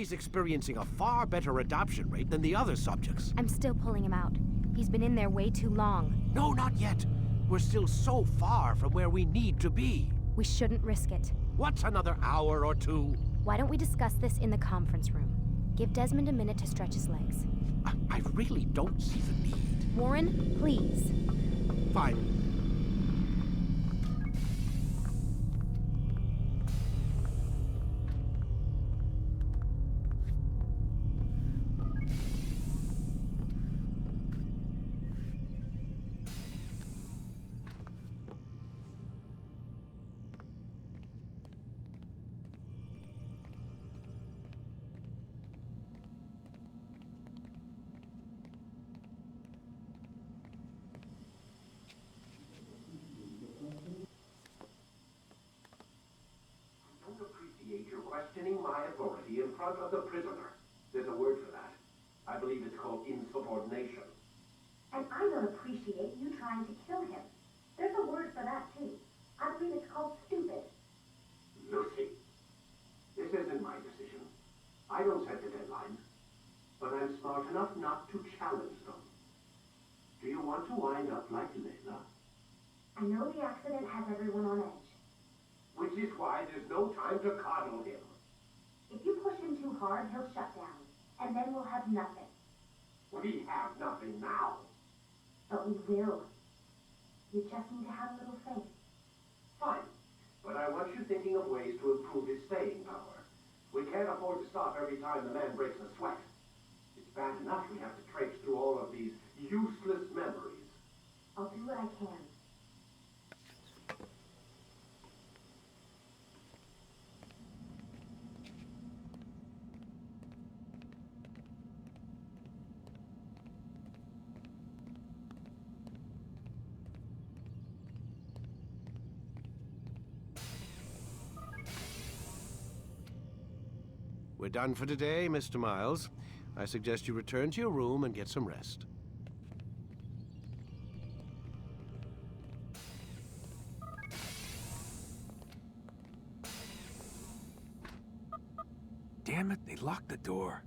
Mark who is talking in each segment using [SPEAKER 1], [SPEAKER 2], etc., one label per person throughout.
[SPEAKER 1] He's experiencing a far better adoption rate than the other subjects.
[SPEAKER 2] I'm still pulling him out. He's been in there way too long.
[SPEAKER 1] No, not yet. We're still so far from where we need to be.
[SPEAKER 2] We shouldn't risk it.
[SPEAKER 1] What's another hour or two?
[SPEAKER 2] Why don't we discuss this in the conference room? Give Desmond a minute to stretch his legs.
[SPEAKER 1] I really don't see the need.
[SPEAKER 2] Warren, please.
[SPEAKER 1] Fine.
[SPEAKER 3] You're questioning my authority in front of the prisoner. There's a word for that. I believe it's called insubordination.
[SPEAKER 4] And I don't appreciate you trying to kill him. There's a word for that, too. I believe it's called stupid.
[SPEAKER 3] Lucy, this isn't my decision. I don't set the deadlines. But I'm smart enough not to challenge them. Do you want to wind up like Layla?
[SPEAKER 4] I know the accident has everyone on edge.
[SPEAKER 3] Which is why there's no time to coddle him.
[SPEAKER 4] If you push him too hard, he'll shut down. And then we'll have nothing.
[SPEAKER 3] We have nothing now.
[SPEAKER 4] But we will. You just need to have a little faith.
[SPEAKER 3] Fine. But I want you thinking of ways to improve his staying power. We can't afford to stop every time the man breaks a sweat. It's bad enough we have to traipse through all of these useless memories.
[SPEAKER 4] I'll do what I can.
[SPEAKER 1] We're done for today, Mr. Miles. I suggest you return to your room and get some rest.
[SPEAKER 5] Damn it, they locked the door.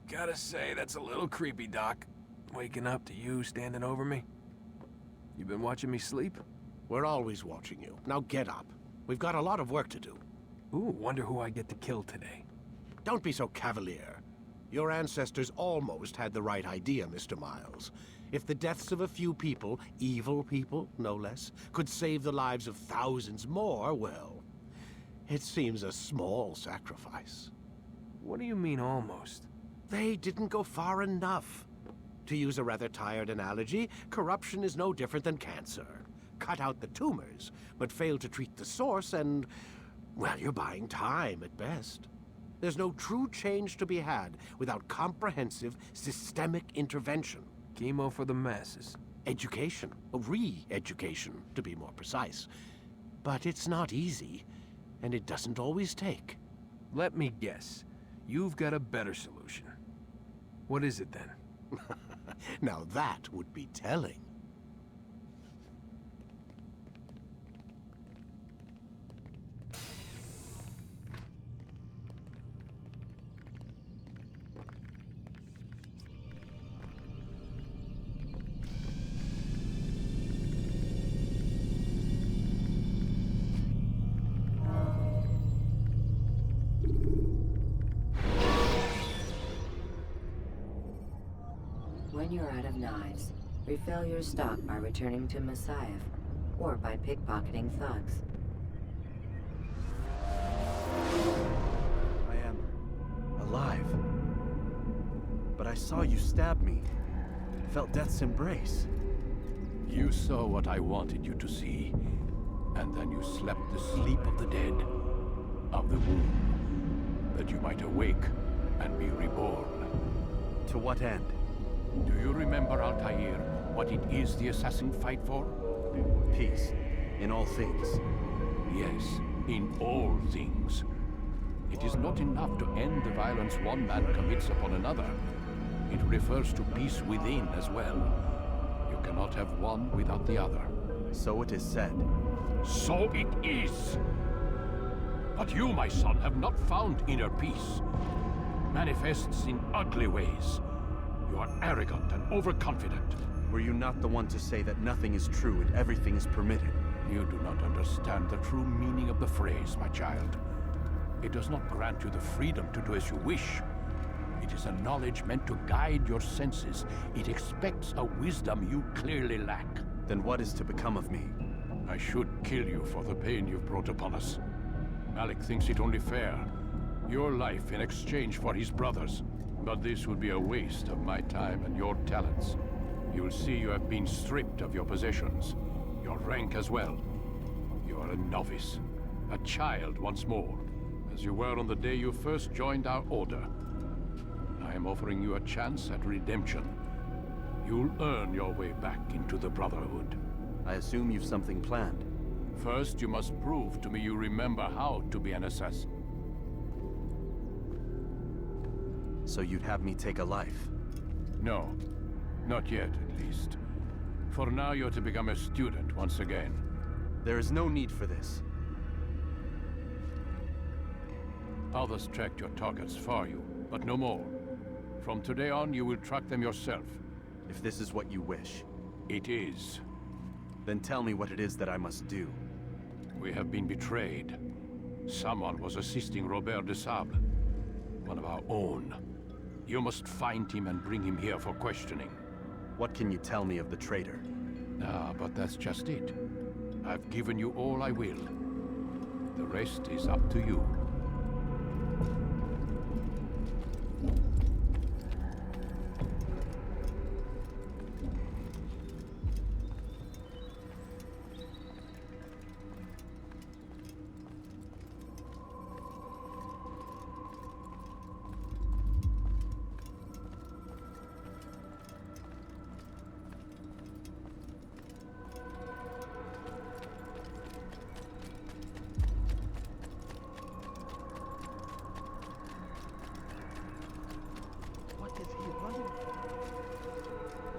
[SPEAKER 5] Gotta say, that's a little creepy, Doc. Waking up to you standing over me. You been watching me sleep?
[SPEAKER 1] We're always watching you. Now get up. We've got a lot of work to do.
[SPEAKER 5] Ooh, wonder who I get to kill today.
[SPEAKER 1] Don't be so cavalier. Your ancestors almost had the right idea, Mr. Miles. If the deaths of a few people, evil people, no less, could save the lives of thousands more, well, it seems a small sacrifice.
[SPEAKER 5] What do you mean, almost?
[SPEAKER 1] They didn't go far enough. To use a rather tired analogy, corruption is no different than cancer. Cut out the tumors, but fail to treat the source and, well, you're buying time at best. There's no true change to be had without comprehensive, systemic intervention.
[SPEAKER 5] Chemo for the masses.
[SPEAKER 1] Education, re-education, to be more precise. But it's not easy, and it doesn't always take.
[SPEAKER 5] Let me guess. You've got a better solution. What is it, then?
[SPEAKER 1] Now that would be telling.
[SPEAKER 6] When you're out of knives, refill your stock by returning to Masyaf, or by pickpocketing thugs.
[SPEAKER 7] I am alive. But I saw you stab me. Felt death's embrace.
[SPEAKER 8] You saw what I wanted you to see, and then you slept the sleep of the dead, of the womb, that you might awake and be reborn.
[SPEAKER 7] To what end?
[SPEAKER 8] Do you remember, Altair, what it is the assassin fight for?
[SPEAKER 7] Peace. In all things.
[SPEAKER 8] Yes, in all things. It is not enough to end the violence one man commits upon another. It refers to peace within as well. You cannot have one without the other.
[SPEAKER 7] So it is said.
[SPEAKER 8] So it is! But you, my son, have not found inner peace. It manifests in ugly ways. You are arrogant and overconfident.
[SPEAKER 7] Were you not the one to say that nothing is true and everything is permitted?
[SPEAKER 8] You do not understand the true meaning of the phrase, my child. It does not grant you the freedom to do as you wish. It is a knowledge meant to guide your senses. It expects a wisdom you clearly lack.
[SPEAKER 7] Then what is to become of me?
[SPEAKER 8] I should kill you for the pain you've brought upon us. Malik thinks it only fair. Your life in exchange for his brother's. But this would be a waste of my time and your talents. You will see you have been stripped of your possessions. Your rank as well. You are a novice. A child once more. As you were on the day you first joined our order. I am offering you a chance at redemption. You'll earn your way back into the Brotherhood.
[SPEAKER 7] I assume you've something planned.
[SPEAKER 8] First, you must prove to me you remember how to be an assassin.
[SPEAKER 7] So you'd have me take a life?
[SPEAKER 8] No. Not yet, at least. For now, you're to become a student once again.
[SPEAKER 7] There is no need for this.
[SPEAKER 8] Others tracked your targets for you, but no more. From today on, you will track them yourself.
[SPEAKER 7] If this is what you wish.
[SPEAKER 8] It is.
[SPEAKER 7] Then tell me what it is that I must do.
[SPEAKER 8] We have been betrayed. Someone was assisting Robert de Sable, one of our own. You must find him and bring him here for questioning.
[SPEAKER 7] What can you tell me of the traitor?
[SPEAKER 8] Ah, but that's just it. I've given you all I will. The rest is up to you.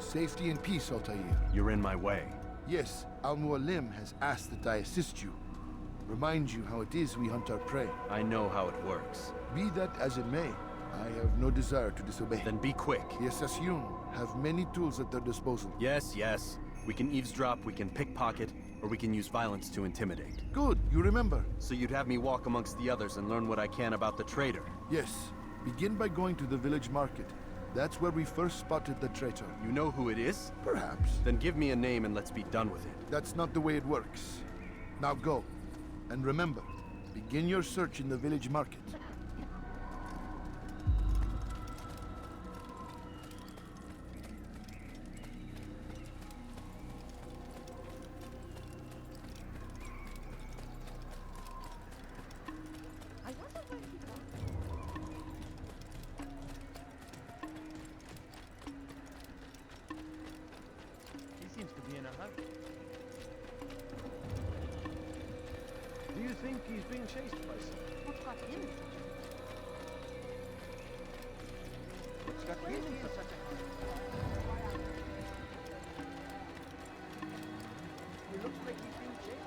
[SPEAKER 9] Safety and peace, Altair.
[SPEAKER 7] You're in my way.
[SPEAKER 9] Yes, Al-Mualim has asked that I assist you. Remind you how it is we hunt our prey.
[SPEAKER 7] I know how it works.
[SPEAKER 9] Be that as it may, I have no desire to disobey.
[SPEAKER 7] Then be quick.
[SPEAKER 9] The Assassin have many tools at their disposal.
[SPEAKER 7] Yes, yes. We can eavesdrop, we can pickpocket, or we can use violence to intimidate.
[SPEAKER 9] Good, you remember.
[SPEAKER 7] So you'd have me walk amongst the others and learn what I can about the traitor?
[SPEAKER 9] Yes. Begin by going to the village market. That's where we first spotted the traitor.
[SPEAKER 7] You know who it is?
[SPEAKER 9] Perhaps.
[SPEAKER 7] Then give me a name and let's be done with it.
[SPEAKER 9] That's not the way it works. Now go. And remember, begin your search in the village market.
[SPEAKER 10] Do you think he's being chased by someone?
[SPEAKER 11] What got him in
[SPEAKER 10] What's got him in such a hurry? He looks like he's being chased.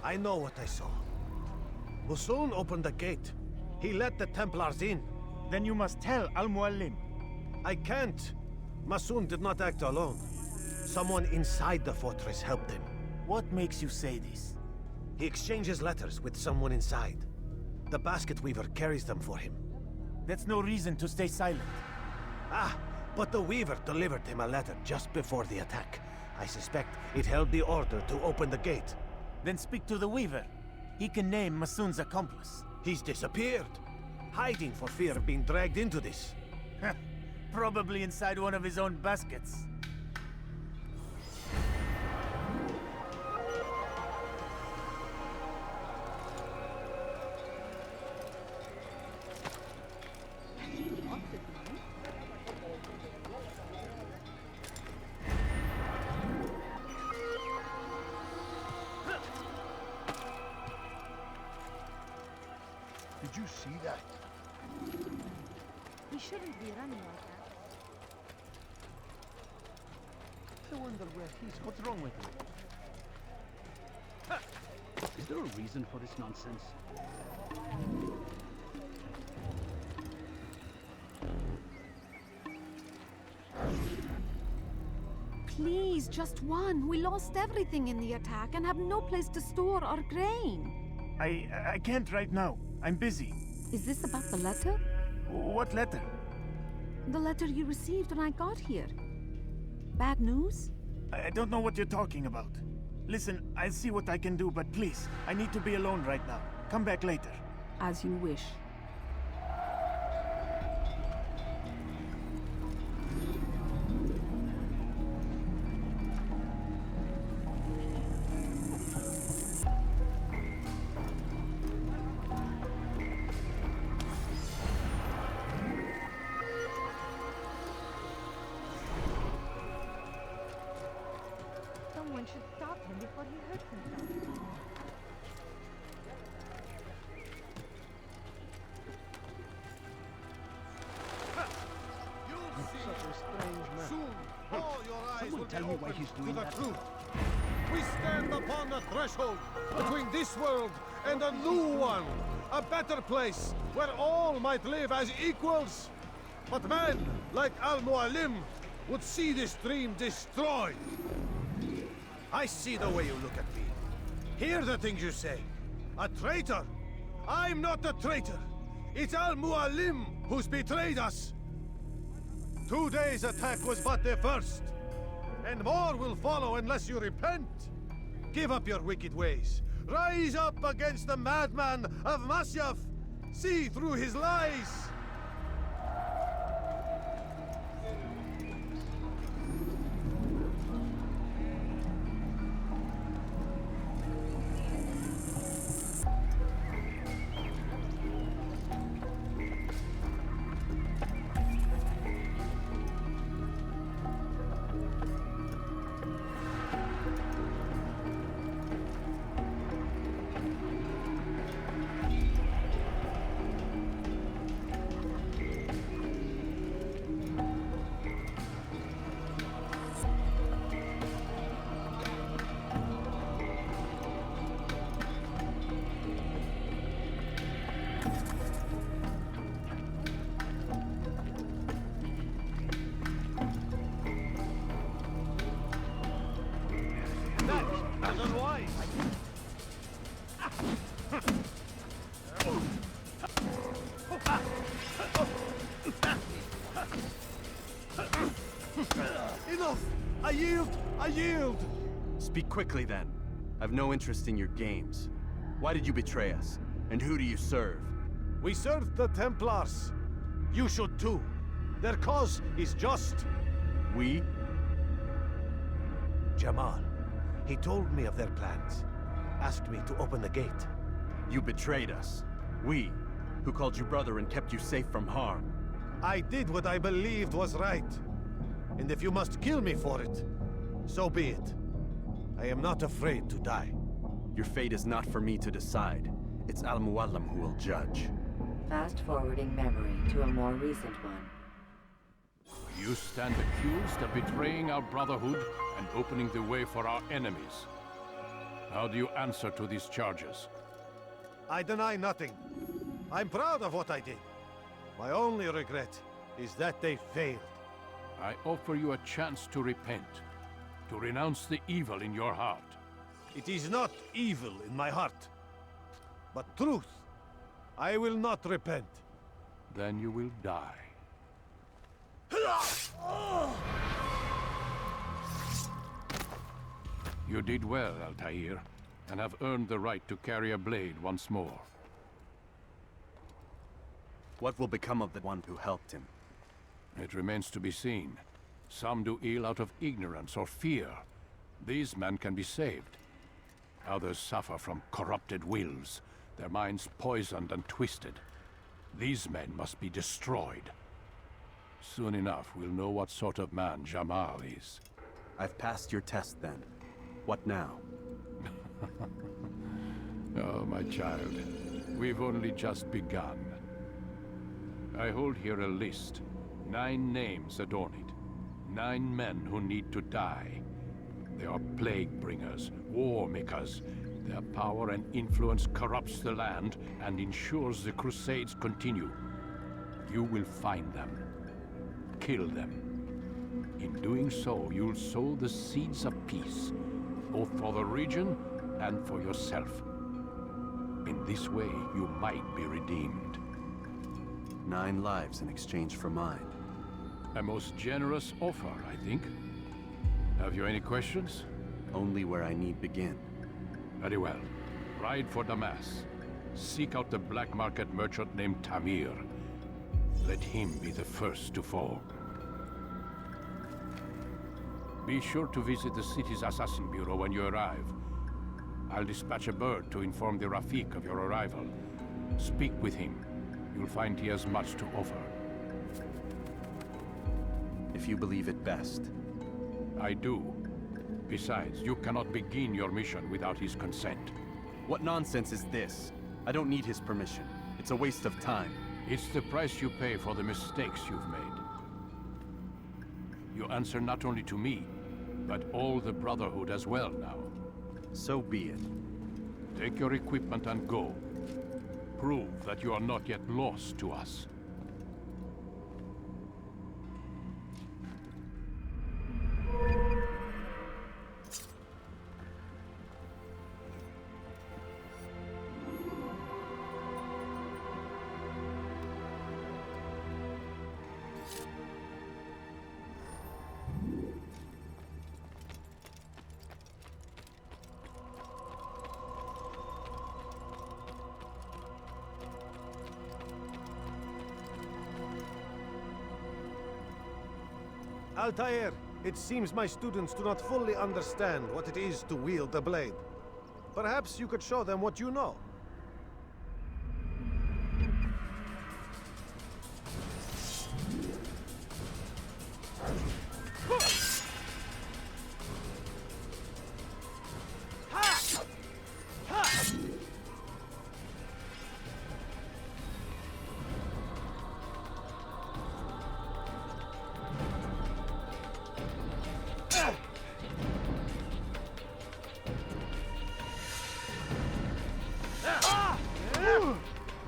[SPEAKER 1] I know what I saw. Musoon opened the gate. He let the Templars in.
[SPEAKER 12] Then you must tell Al-Mualim.
[SPEAKER 1] I can't. Musoon did not act alone. Someone inside the fortress helped him.
[SPEAKER 12] What makes you say this?
[SPEAKER 1] He exchanges letters with someone inside. The basket weaver carries them for him.
[SPEAKER 12] That's no reason to stay silent.
[SPEAKER 1] Ah, but the weaver delivered him a letter just before the attack. I suspect it held the order to open the gate.
[SPEAKER 12] Then speak to the weaver. He can name Masoon's accomplice.
[SPEAKER 1] He's disappeared, hiding for fear of being dragged into this.
[SPEAKER 12] Probably inside one of his own baskets.
[SPEAKER 9] Did you see that?
[SPEAKER 2] He shouldn't be running like that.
[SPEAKER 10] I wonder where he's... What's wrong with him? Is there a reason for this nonsense?
[SPEAKER 11] Please, just one. We lost everything in the attack and have no place to store our grain.
[SPEAKER 12] I can't right now. I'm busy.
[SPEAKER 11] Is this about the letter?
[SPEAKER 12] What letter?
[SPEAKER 11] The letter you received when I got here. Bad news?
[SPEAKER 12] I don't know what you're talking about. Listen, I'll see what I can do, but please, I need to be alone right now. Come back later.
[SPEAKER 11] As you wish.
[SPEAKER 2] Someone should stop him before he hurts himself.
[SPEAKER 10] Such a strange man.
[SPEAKER 13] Soon, all your eyes
[SPEAKER 10] Someone
[SPEAKER 13] will
[SPEAKER 10] tell
[SPEAKER 13] be
[SPEAKER 10] me why
[SPEAKER 13] opened
[SPEAKER 10] he's
[SPEAKER 13] to
[SPEAKER 10] doing
[SPEAKER 13] the
[SPEAKER 10] that.
[SPEAKER 13] truth. We stand upon the threshold between this world and a new one, a better place where all might live as equals. But men like Al-Mualim would see this dream destroyed. I see the way you look at me. Hear the things you say. A traitor? I'm not a traitor. It's Al-Mualim who's betrayed us. Today's attack was but the first. And more will follow unless you repent. Give up your wicked ways. Rise up against the madman of Masyaf. See through his lies.
[SPEAKER 9] Enough! I yield! I yield!
[SPEAKER 7] Speak quickly then. I've no interest in your games. Why did you betray us? And who do you serve?
[SPEAKER 13] We served the Templars. You should too. Their cause is just.
[SPEAKER 7] We?
[SPEAKER 1] Jamal. He told me of their plans. Asked me to open the gate.
[SPEAKER 7] You betrayed us. We, who called you brother and kept you safe from harm.
[SPEAKER 13] I did what I believed was right. And if you must kill me for it, so be it. I am not afraid to die.
[SPEAKER 7] Your fate is not for me to decide. It's Al-Mualim who will judge.
[SPEAKER 6] Fast-forwarding memory to a more recent one.
[SPEAKER 8] You stand accused of betraying our brotherhood and opening the way for our enemies. How do you answer to these charges?
[SPEAKER 13] I deny nothing. I'm proud of what I did. My only regret is that they failed.
[SPEAKER 8] I offer you a chance to repent, to renounce the evil in your heart.
[SPEAKER 13] It is not evil in my heart, but truth. I will not repent.
[SPEAKER 8] Then you will die. You did well, Altair, and have earned the right to carry a blade once more.
[SPEAKER 7] What will become of the one who helped him?
[SPEAKER 8] It remains to be seen. Some do ill out of ignorance or fear. These men can be saved. Others suffer from corrupted wills, their minds poisoned and twisted. These men must be destroyed. Soon enough, we'll know what sort of man Jamal is.
[SPEAKER 7] I've passed your test then. What now?
[SPEAKER 8] Oh, my child. We've only just begun. I hold here a list. 9 names adorn it. 9 men who need to die. They are plague bringers, war makers. Their power and influence corrupts the land and ensures the Crusades continue. You will find them. Kill them. In doing so, you'll sow the seeds of peace, both for the region and for yourself. In this way, you might be redeemed.
[SPEAKER 7] 9 lives in exchange for mine.
[SPEAKER 8] A most generous offer, I think. Have you any questions?
[SPEAKER 7] Only where I need begin.
[SPEAKER 8] Very well. Ride for Damas. Seek out the black market merchant named Tamir. Let him be the first to fall. Be sure to visit the city's assassin bureau when you arrive. I'll dispatch a bird to inform the Rafik of your arrival. Speak with him. You'll find he has much to offer.
[SPEAKER 7] If you believe it best.
[SPEAKER 8] I do. Besides, you cannot begin your mission without his consent.
[SPEAKER 7] What nonsense is this? I don't need his permission. It's a waste of time.
[SPEAKER 8] It's the price you pay for the mistakes you've made. You answer not only to me, but all the Brotherhood as well now.
[SPEAKER 7] So be it.
[SPEAKER 8] Take your equipment and go. Prove that you are not yet lost to us.
[SPEAKER 13] Altair, it seems my students do not fully understand what it is to wield the blade. Perhaps you could show them what you know.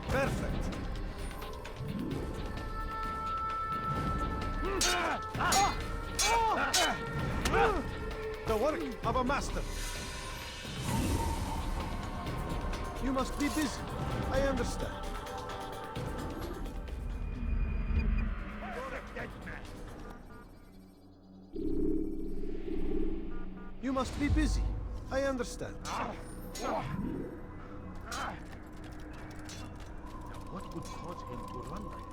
[SPEAKER 13] Perfect. The work of a master. You must be busy. I understand. You must be busy. I understand. What would cause him to run like that?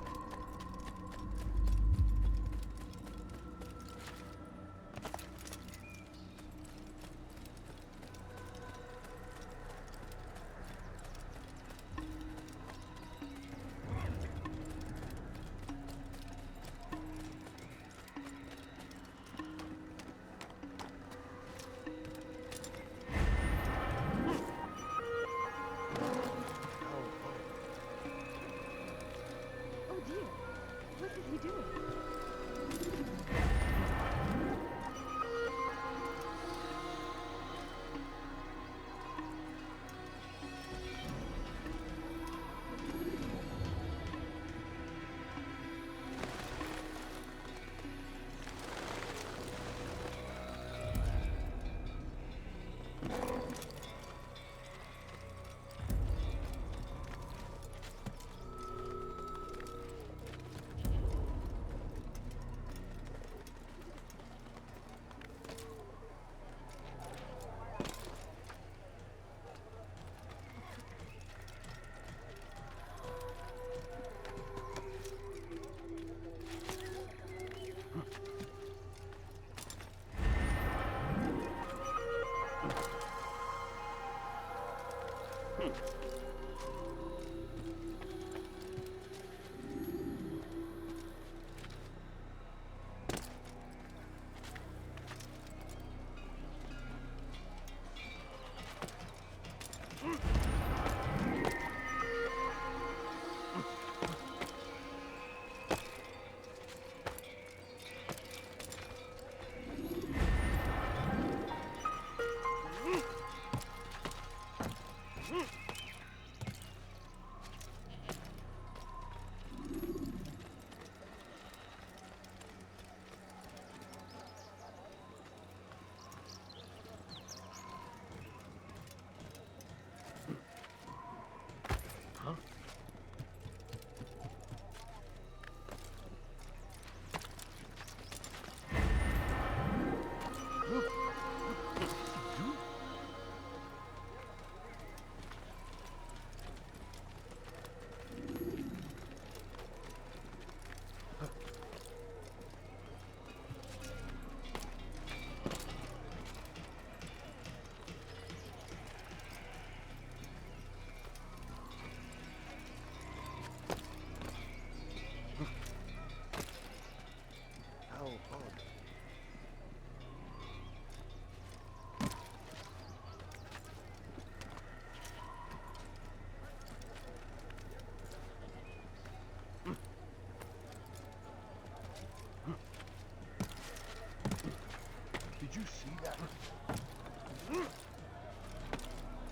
[SPEAKER 10] Did you see that?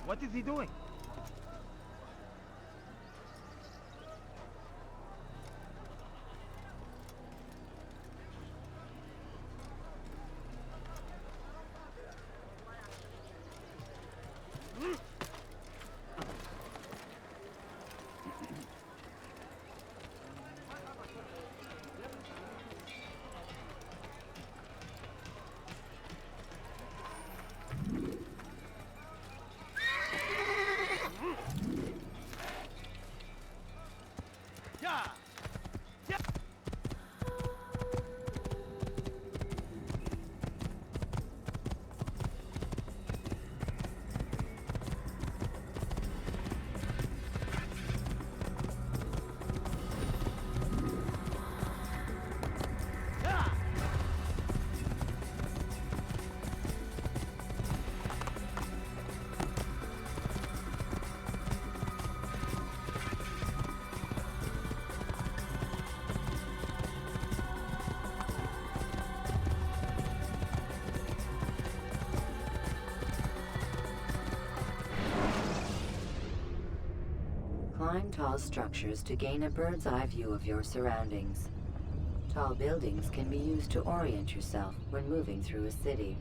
[SPEAKER 10] What is he doing?
[SPEAKER 6] Climb tall structures to gain a bird's eye view of your surroundings. Tall buildings can be used to orient yourself when moving through a city.